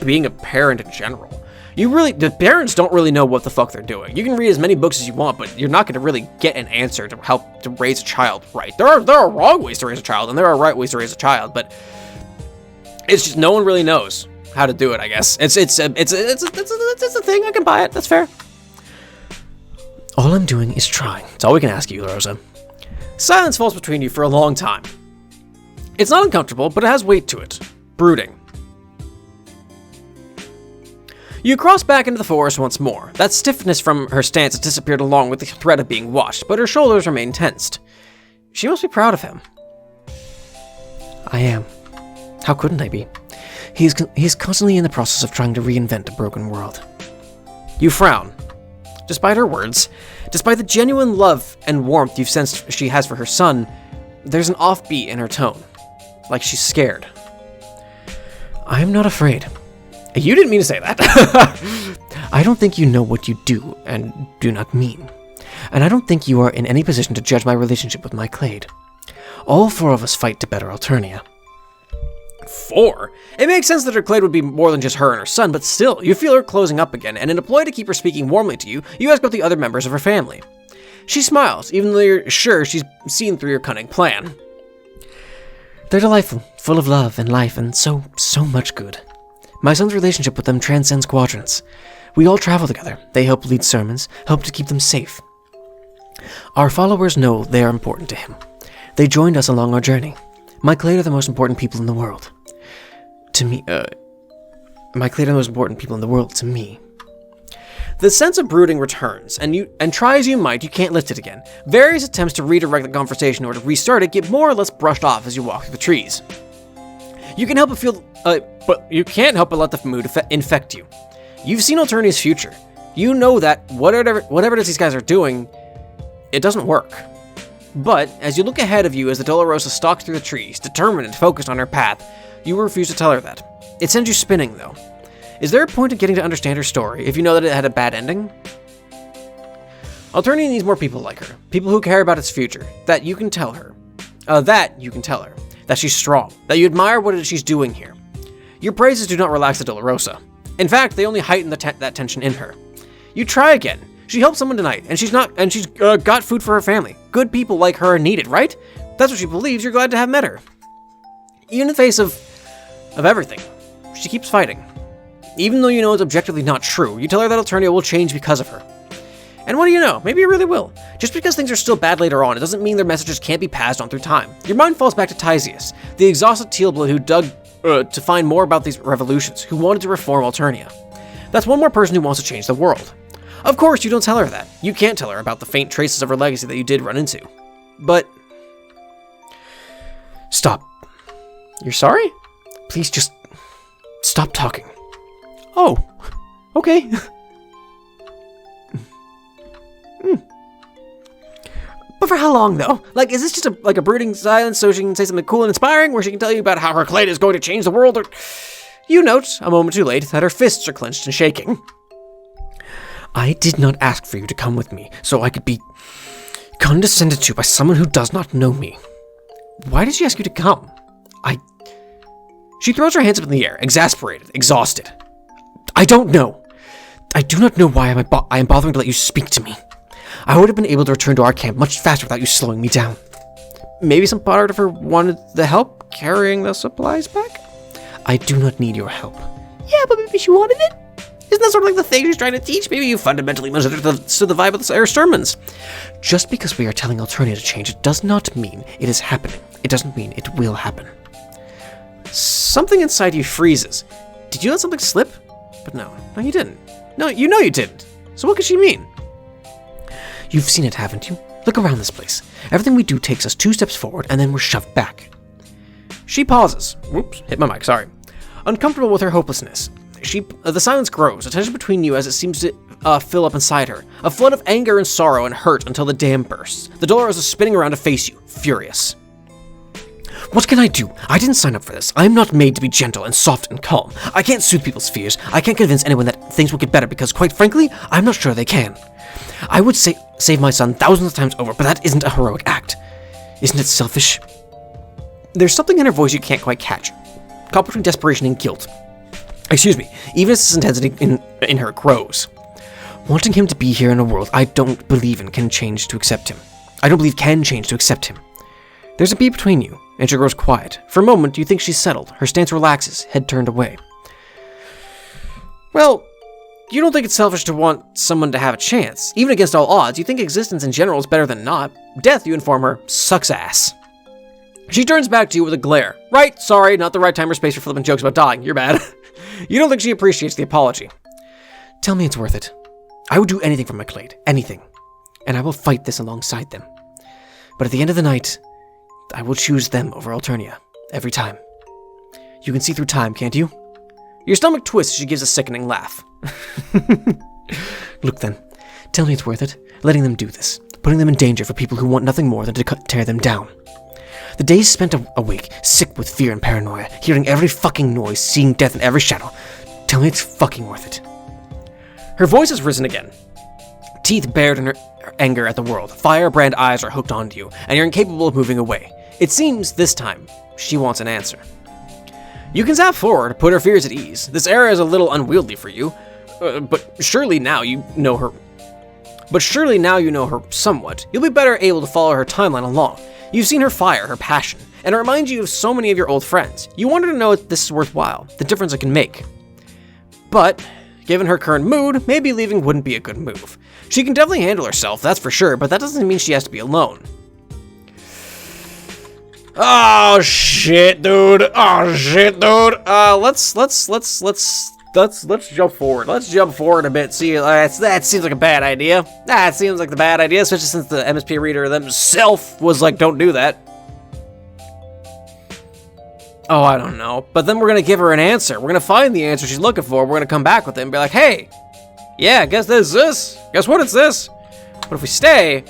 being a parent in general. The parents don't really know what the fuck they're doing. You can read as many books as you want, but you're not going to really get an answer to help to raise a child right. There are wrong ways to raise a child, and there are right ways to raise a child, but it's just no one really knows how to do it, I guess. It's a thing. I can buy it. That's fair. All I'm doing is trying. That's all we can ask you, Rosa. Silence falls between you for a long time. It's not uncomfortable, but it has weight to it. Brooding. You cross back into the forest once more. That stiffness from her stance has disappeared along with the threat of being watched, but her shoulders remain tensed. She must be proud of him. I am. How couldn't I be? He's constantly in the process of trying to reinvent a broken world. You frown. Despite her words, despite the genuine love and warmth you've sensed she has for her son, there's an offbeat in her tone. Like she's scared. I am not afraid. You didn't mean to say that. I don't think you know what you do and do not mean. And I don't think you are in any position to judge my relationship with my clade. All four of us fight to better Alternia. 4? It makes sense that her clade would be more than just her and her son, but still, you feel her closing up again, and in a ploy to keep her speaking warmly to you, you ask about the other members of her family. She smiles, even though you're sure she's seen through your cunning plan. They're delightful, full of love and life, and so much good. My son's relationship with them transcends quadrants. We all travel together. They help lead sermons, help to keep them safe. Our followers know they are important to him. They joined us along our journey. My clade are the most important people in the world. To me, my clade are the most important people in the world to me. The sense of brooding returns, and try as you might, you can't lift it again. Various attempts to redirect the conversation or to restart it get more or less brushed off as you walk through the trees. You can help but feel, but you can't help but let the mood infect you. You've seen Alternia's future. You know that whatever it is these guys are doing, it doesn't work. But as you look ahead of you as the Dolorosa stalks through the trees, determined and focused on her path, you refuse to tell her that. It sends you spinning, though. Is there a point in getting to understand her story if you know that it had a bad ending? Alternia needs more people like her. People who care about its future. That you can tell her. That she's strong. That you admire what it is she's doing here. Your praises do not relax the Dolorosa. In fact, they only heighten that tension in her. You try again. She helped someone tonight, and she's got food for her family. Good people like her are needed, right? That's what she believes. You're glad to have met her. Even in the face of everything, she keeps fighting. Even though you know it's objectively not true, you tell her that Alternia will change because of her. And what do you know? Maybe it really will. Just because things are still bad later on, it doesn't mean their messages can't be passed on through time. Your mind falls back to Tysius, the exhausted Tealblood who dug to find more about these revolutions, who wanted to reform Alternia. That's one more person who wants to change the world. Of course, you don't tell her that. You can't tell her about the faint traces of her legacy that you did run into. But... Stop. You're sorry? Please just stop talking. Oh, okay. But for how long, though? Like, is this just a brooding silence so she can say something cool and inspiring, where she can tell you about how her clade is going to change the world, or... You note, a moment too late, that her fists are clenched and shaking. I did not ask for you to come with me, so I could be condescended to by someone who does not know me. Why did she ask you to come? She throws her hands up in the air, exasperated, exhausted. I don't know. I do not know why I am bothering to let you speak to me. I would have been able to return to our camp much faster without you slowing me down. Maybe some part of her wanted the help carrying the supplies back? I do not need your help. Yeah, but maybe she wanted it? Isn't that sort of like the thing she's trying to teach? Maybe you fundamentally misunderstood the vibe of her sermons. Just because we are telling Alternia to change, it does not mean it is happening. It doesn't mean it will happen. Something inside you freezes. Did you let something slip? But no, you didn't. No, you know you didn't. So what could she mean? You've seen it, haven't you? Look around this place. Everything we do takes us 2 steps forward, and then we're shoved back. She pauses. Whoops, hit my mic, sorry. Uncomfortable with her hopelessness. The silence grows, a tension between you as it seems to fill up inside her. A flood of anger and sorrow and hurt until the dam bursts. The Dolorosa is spinning around to face you, furious. What can I do? I didn't sign up for this. I'm not made to be gentle and soft and calm. I can't soothe people's fears. I can't convince anyone that things will get better because, quite frankly, I'm not sure they can. I would save my son thousands of times over, but that isn't a heroic act. Isn't it selfish? There's something in her voice you can't quite catch. Caught between desperation and guilt. Excuse me, even as this intensity in her grows. Wanting him to be here in a world I don't believe in can change to accept him. I don't believe can change to accept him. There's a beat between you, and she grows quiet. For a moment, you think she's settled. Her stance relaxes, head turned away. Well, you don't think it's selfish to want someone to have a chance. Even against all odds, you think existence in general is better than not. Death, you inform her, sucks ass. She turns back to you with a glare. Right, sorry, not the right time or space for flippant jokes about dying. You're bad. You don't think she appreciates the apology. Tell me it's worth it. I would do anything for my clade. Anything. And I will fight this alongside them. But at the end of the night, I will choose them over Alternia. Every time. You can see through time, can't you? Your stomach twists as she gives a sickening laugh. Look then. Tell me it's worth it. Letting them do this. Putting them in danger for people who want nothing more than to tear them down. The days spent awake, sick with fear and paranoia, hearing every fucking noise, seeing death in every shadow. Tell me it's fucking worth it. Her voice has risen again. Teeth bared in her anger at the world. Firebrand eyes are hooked onto you, and you're incapable of moving away. It seems, this time, she wants an answer. You can zap forward, put her fears at ease. This era is a little unwieldy for you, but surely now you know her somewhat. You'll be better able to follow her timeline along. You've seen her fire, her passion, and it reminds you of so many of your old friends. You want her to know if this is worthwhile, the difference it can make. But Given her current mood, maybe leaving wouldn't be a good move. She can definitely handle herself, that's for sure, but that doesn't mean she has to be alone. Oh shit, dude. Oh shit, dude. Let's jump forward. Let's jump forward a bit. See, that seems like a bad idea. That seems like the bad idea, especially since the MSPA Reader themselves was like, don't do that. Oh, I don't know. But then we're gonna give her an answer. We're gonna find the answer she's looking for. We're gonna come back with it and be like, hey, yeah, guess this is this. Guess what? It's this. But if we stay,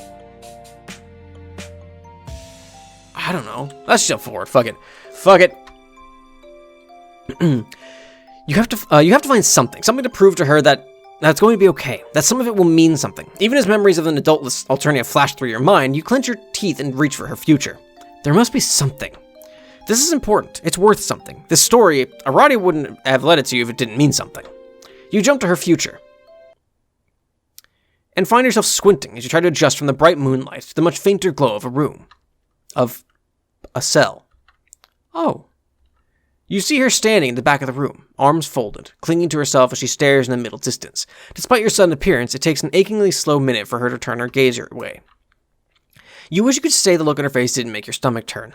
I don't know. Let's jump forward. Fuck it. Fuck it. You have to find something to prove to her that it's going to be okay. That some of it will mean something. Even as memories of an adultless Alternia flash through your mind, you clench your teeth and reach for her future. There must be something. This is important. It's worth something. This story, Aradia wouldn't have led it to you if it didn't mean something. You jump to her future and find yourself squinting as you try to adjust from the bright moonlight to the much fainter glow of a room. Of a cell. Oh. You see her standing in the back of the room, arms folded, clinging to herself as she stares in the middle distance. Despite your sudden appearance, it takes an achingly slow minute for her to turn her gaze your way. You wish you could say the look on her face didn't make your stomach turn.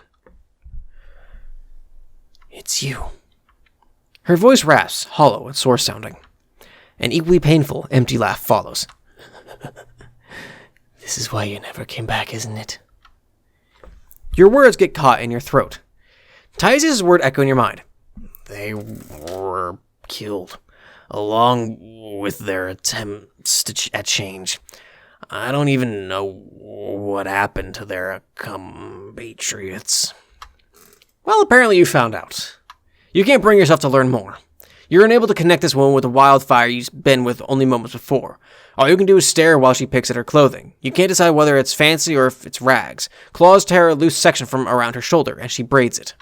It's you. Her voice rasps, hollow and sore-sounding. An equally painful, empty laugh follows. This is why you never came back, isn't it? Your words get caught in your throat. Tyz's word echo in your mind. They were killed, along with their attempts at change. I don't even know what happened to their compatriots. Well, apparently you found out. You can't bring yourself to learn more. You're unable to connect this woman with the wildfire you've been with only moments before. All you can do is stare while she picks at her clothing. You can't decide whether it's fancy or if it's rags. Claws tear a loose section from around her shoulder, and she braids it.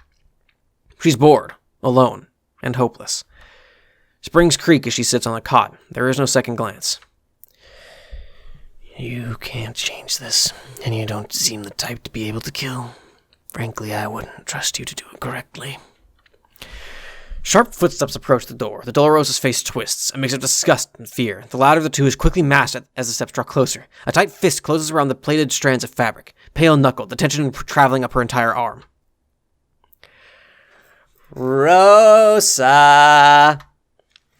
She's bored, alone, and hopeless. Springs creak as she sits on the cot. There is no second glance. You can't change this, and you don't seem the type to be able to kill. Frankly, I wouldn't trust you to do it correctly. Sharp footsteps approach the door. The Dolorosa's face twists, a mix of disgust and fear. The latter of the two is quickly masked as the steps draw closer. A tight fist closes around the plaited strands of fabric. Pale-knuckled, the tension traveling up her entire arm. Rosa!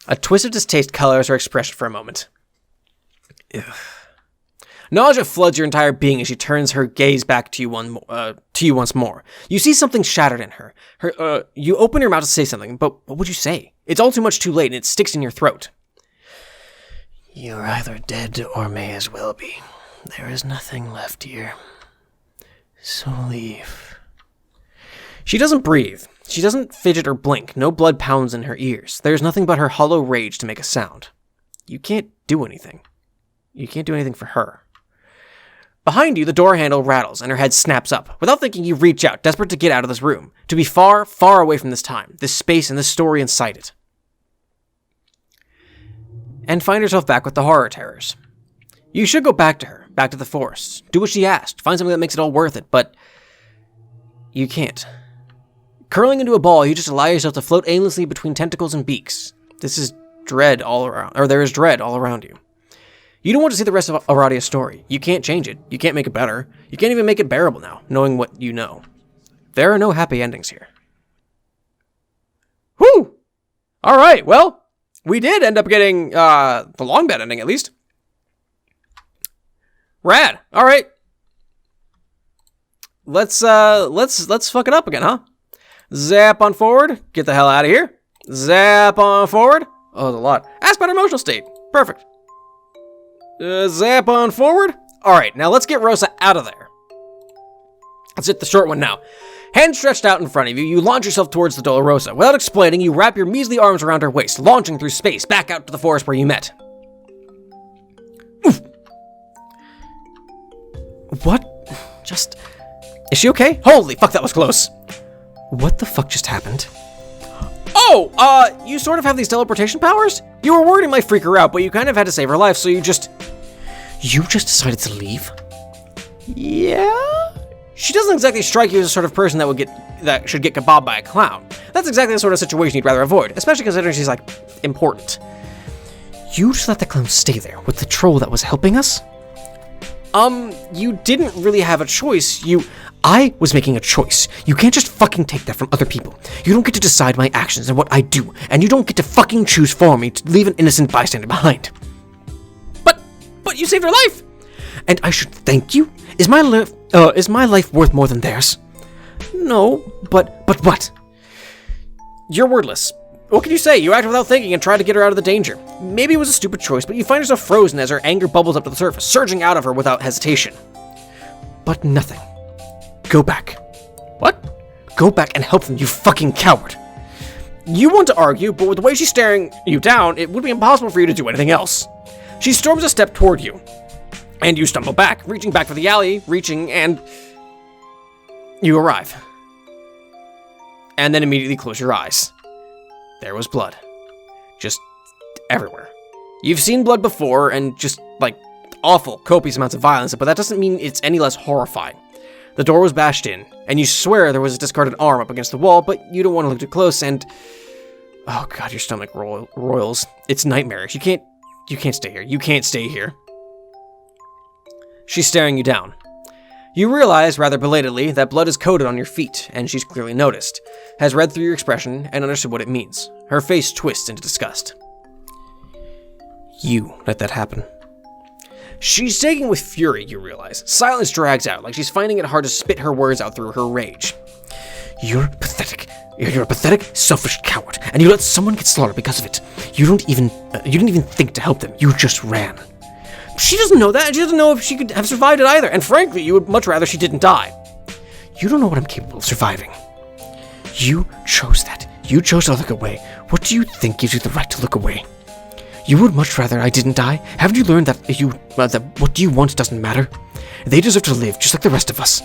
A twist of distaste colors her expression for a moment. Ugh. Nausea floods your entire being as she turns her gaze back to you once more. You see something shattered in her. You open your mouth to say something, but what would you say? It's all too much too late, and it sticks in your throat. You're either dead or may as well be. There is nothing left here. So leave. She doesn't breathe. She doesn't fidget or blink. No blood pounds in her ears. There's nothing but her hollow rage to make a sound. You can't do anything. You can't do anything for her. Behind you, the door handle rattles, and her head snaps up. Without thinking, you reach out, desperate to get out of this room. To be far, far away from this time, this space, and this story inside it. And find yourself back with the horror terrors. You should go back to her, back to the forest. Do what she asked. Find something that makes it all worth it, but you can't. Curling into a ball, you just allow yourself to float aimlessly between tentacles and beaks. There is dread all around you. You don't want to see the rest of Aradia's story. You can't change it. You can't make it better. You can't even make it bearable now, knowing what you know. There are no happy endings here. Whew! Alright, well, we did end up getting the long bed ending, at least. Rad. Alright. Let's fuck it up again, huh? Zap on forward. Get the hell out of here. Zap on forward. Oh, there's a lot. Ask about her emotional state. Perfect. Zap on forward. Alright, now let's get Rosa out of there. Let's hit the short one now. Hand stretched out in front of you, you launch yourself towards the Dolorosa. Without explaining, you wrap your measly arms around her waist, launching through space, back out to the forest where you met. Oof. What? Just... Is she okay? Holy fuck, that was close. What the fuck just happened? Oh, you sort of have these teleportation powers? You were worried it might freak her out, but you kind of had to save her life, so you just decided to leave? Yeah? She doesn't exactly strike you as the sort of person that should get kebabbed by a clown. That's exactly the sort of situation you'd rather avoid, especially considering she's, like, important. You just let the clown stay there with the troll that was helping us? You didn't really have a choice. I was making a choice. You can't just fucking take that from other people. You don't get to decide my actions and what I do, and you don't get to fucking choose for me to leave an innocent bystander behind. But you saved her life! And I should thank you? Is my life worth more than theirs? No, but what? You're wordless. What can you say? You acted without thinking and tried to get her out of the danger. Maybe it was a stupid choice, but you find yourself frozen as her anger bubbles up to the surface, surging out of her without hesitation. But nothing. Go back. What? Go back and help them, you fucking coward. You want to argue, but with the way she's staring you down, it would be impossible for you to do anything else. She storms a step toward you, and you stumble back, reaching back for the alley, and you arrive. And then immediately close your eyes. There was blood. Just everywhere. You've seen blood before, and just, awful, copious amounts of violence, but that doesn't mean it's any less horrifying. The door was bashed in, and you swear there was a discarded arm up against the wall, but you don't want to look too close, and... Oh god, your stomach roils. It's nightmarish. You can't stay here. You can't stay here. She's staring you down. You realize, rather belatedly, that blood is coated on your feet, and she's clearly noticed, has read through your expression, and understood what it means. Her face twists into disgust. You let that happen. She's shaking with fury, you realize. Silence drags out, like she's finding it hard to spit her words out through her rage. You're pathetic. You're a pathetic, selfish coward, and you let someone get slaughtered because of it. You didn't even think to help them. You just ran. She doesn't know that. She doesn't know if she could have survived it either. And frankly, you would much rather she didn't die. You don't know what I'm capable of surviving. You chose that. You chose to look away. What do you think gives you the right to look away? You would much rather I didn't die? Haven't you learned that that what you want doesn't matter? They deserve to live just like the rest of us.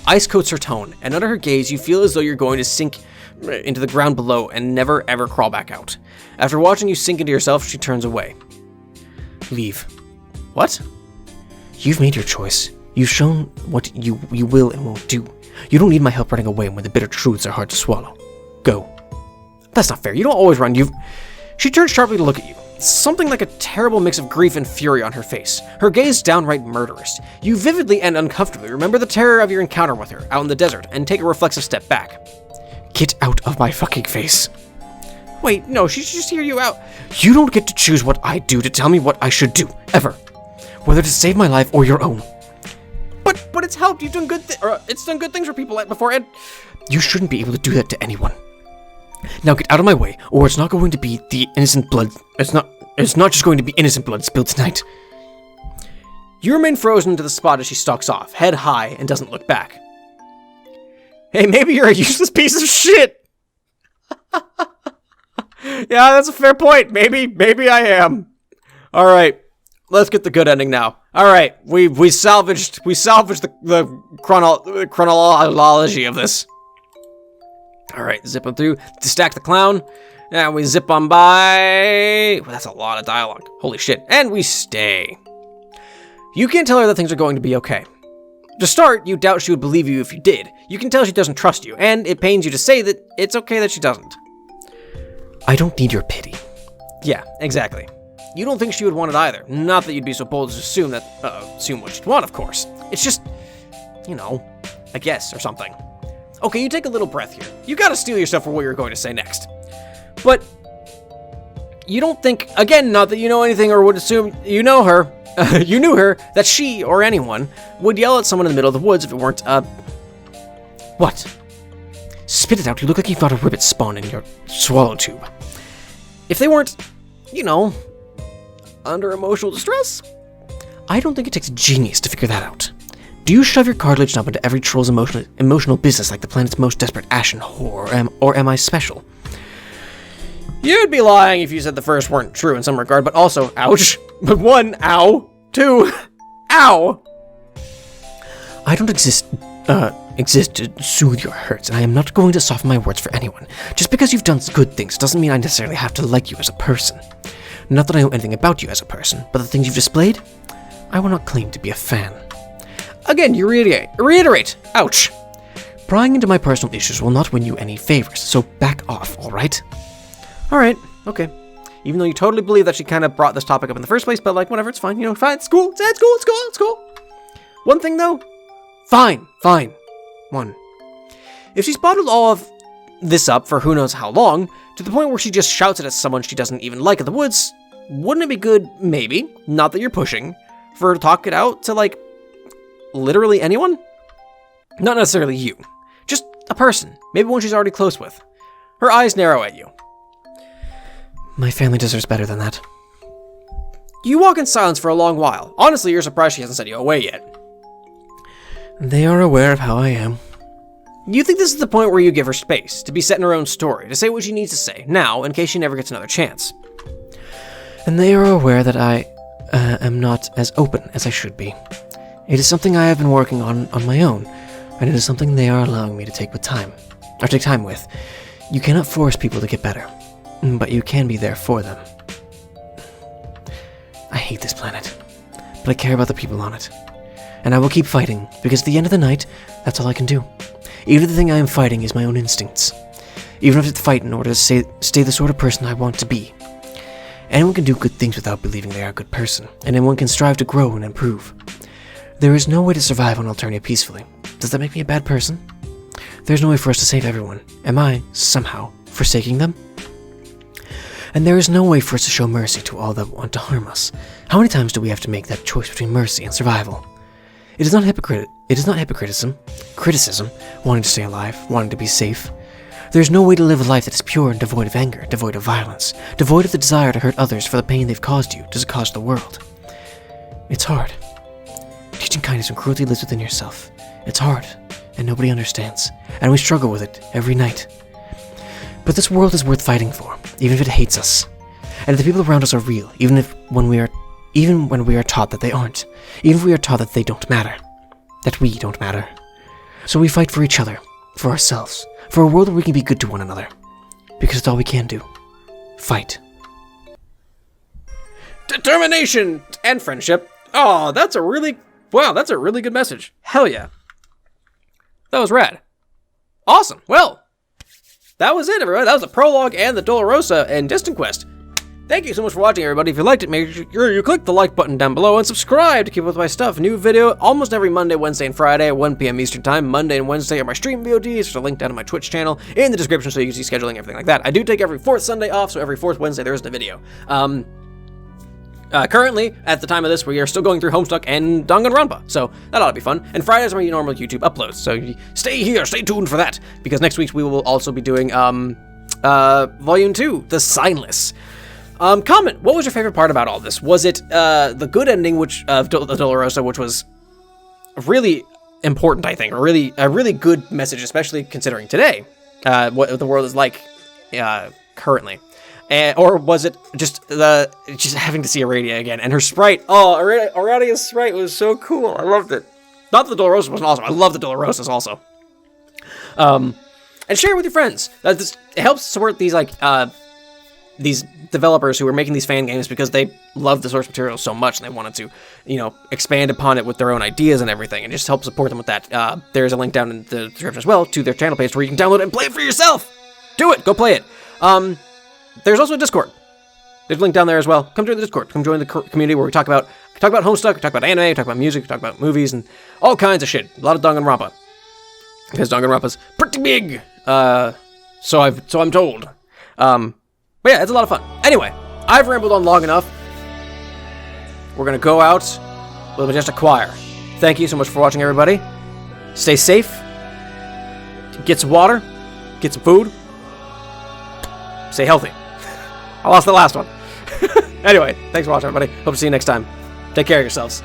Ice coats her tone, and under her gaze, you feel as though you're going to sink into the ground below and never ever crawl back out. After watching you sink into yourself, she turns away. Leave. What? You've made your choice. You've shown what you will and won't do. You don't need my help running away when the bitter truths are hard to swallow. Go. That's not fair. You don't always run. She turns sharply to look at you. Something like a terrible mix of grief and fury on her face. Her gaze downright murderous. You vividly and uncomfortably remember the terror of your encounter with her out in the desert and take a reflexive step back. Get out of my fucking face. Wait, no, she should just hear you out. You don't get to choose what I do to tell me what I should do, ever. Whether to save my life or your own. But it's helped. You've done it's done good things for people before, and... You shouldn't be able to do that to anyone. Now get out of my way, or it's not going to be the innocent blood. It's not just going to be innocent blood spilled tonight. You remain frozen to the spot as she stalks off, head high, and doesn't look back. Hey, maybe you're a useless piece of shit. Yeah, that's a fair point. Maybe I am. All right, let's get the good ending now. All right, we salvaged the chronology of this. All right, zipping through to stack the clown. And we zip on by. Well, that's a lot of dialogue. Holy shit. And we stay. You can't tell her that things are going to be okay. To start, you doubt she would believe you if you did. You can tell she doesn't trust you, and it pains you to say that it's okay that she doesn't. I don't need your pity. Yeah, exactly. You don't think she would want it either. Not that you'd be so bold as to assume what she'd want, of course. It's just, a guess or something. Okay, you take a little breath here. You gotta steel yourself for what you're going to say next. But you don't think, again, not that you know anything or would assume you know her, you knew her, that she or anyone would yell at someone in the middle of the woods if it weren't, What? Spit it out. You look like you've got a ribbit spawn in your swallow tube. If they weren't, under emotional distress? I don't think it takes a genius to figure that out. Do you shove your cartilage knob into every troll's emotional business like the planet's most desperate ashen whore, or am I special? You'd be lying if you said the first weren't true in some regard, but also, ouch. But one, ow. Two, ow. I don't exist to soothe your hurts, and I am not going to soften my words for anyone. Just because you've done good things doesn't mean I necessarily have to like you as a person. Not that I know anything about you as a person, but the things you've displayed, I will not claim to be a fan. Again, you reiterate. Ouch. Prying into my personal issues will not win you any favors, so back off, alright? Alright, okay. Even though you totally believe that she kind of brought this topic up in the first place, but like, whatever, it's fine, you know, fine, it's cool, it's cool. One thing though, fine. One. If she's bottled all of this up for who knows how long, to the point where she just shouts it at someone she doesn't even like in the woods, wouldn't it be good, maybe, not that you're pushing, for her to talk it out to, like, literally anyone? Not necessarily you. Just a person. Maybe one she's already close with. Her eyes narrow at you. My family deserves better than that. You walk in silence for a long while. Honestly, you're surprised she hasn't sent you away yet. They are aware of how I am. You think this is the point where you give her space, to be set in her own story, to say what she needs to say, now, in case she never gets another chance. And they are aware that I am not as open as I should be. It is something I have been working on my own, and it is something they are allowing me to take time with. You cannot force people to get better, but you can be there for them. I hate this planet, but I care about the people on it. And I will keep fighting, because at the end of the night, that's all I can do. Even if the thing I am fighting is my own instincts. Even if I have to fight in order to stay the sort of person I want to be. Anyone can do good things without believing they are a good person, and anyone can strive to grow and improve. There is no way to survive on Alternia peacefully. Does that make me a bad person? There's no way for us to save everyone. Am I, somehow, forsaking them? And there is no way for us to show mercy to all that want to harm us. How many times do we have to make that choice between mercy and survival? It is not criticism, wanting to stay alive, wanting to be safe. There is no way to live a life that is pure and devoid of anger, devoid of violence, devoid of the desire to hurt others for the pain they've caused you, to cause the world. It's hard. Teaching kindness and cruelty lives within yourself. It's hard, and nobody understands, and we struggle with it every night. But this world is worth fighting for, even if it hates us. And if the people around us are real, even when we are taught that they aren't, even if we are taught that they don't matter, that we don't matter. So we fight for each other, for ourselves, for a world where we can be good to one another, because it's all we can do. Fight. Determination and friendship. Oh, that's a really good message. Hell yeah. That was rad. Awesome. Well, that was it, everybody. That was the prologue and the Dolorosa and Distantquest. Thank you so much for watching, everybody. If you liked it, make sure you click the like button down below and subscribe to keep up with my stuff. New video almost every Monday, Wednesday, and Friday at 1 p.m. Eastern Time. Monday and Wednesday are my stream VODs. There's a link down to my Twitch channel in the description so you can see scheduling, everything like that. I do take every fourth Sunday off, so every fourth Wednesday there isn't a video. Currently, at the time of this, we are still going through Homestuck and Danganronpa, so that ought to be fun. And Fridays are my normal YouTube uploads, so stay here, stay tuned for that, because next week we will also be doing Volume 2, The Signless. Comment, what was your favorite part about all this? Was it the good ending of Dolorosa, which was really important, I think, a really good message, especially considering today, what the world is like currently? Or was it just having to see Aradia again and her sprite? Oh, Aradia's sprite was so cool. I loved it. Not that the Dolorosa wasn't awesome. I love the Dolorosas also. And share it with your friends. It helps support these these developers who are making these fan games because they love the source material so much and they wanted to, expand upon it with their own ideas and everything, and just help support them with that. There's a link down in the description as well to their channel page where you can download it and play it for yourself. Do it. Go play it. There's also a Discord. There's a link down there as well. Come join the Discord. Come join the community where we talk about Homestuck, we talk about anime, we talk about music, we talk about movies, and all kinds of shit. A lot of Danganronpa. Because Danganronpa's pretty big. So I'm told. But yeah, it's a lot of fun. Anyway, I've rambled on long enough. We're gonna go out with just a choir. Thank you so much for watching, everybody. Stay safe. Get some water. Get some food. Stay healthy. I lost the last one. Anyway, thanks for watching, everybody. Hope to see you next time. Take care of yourselves.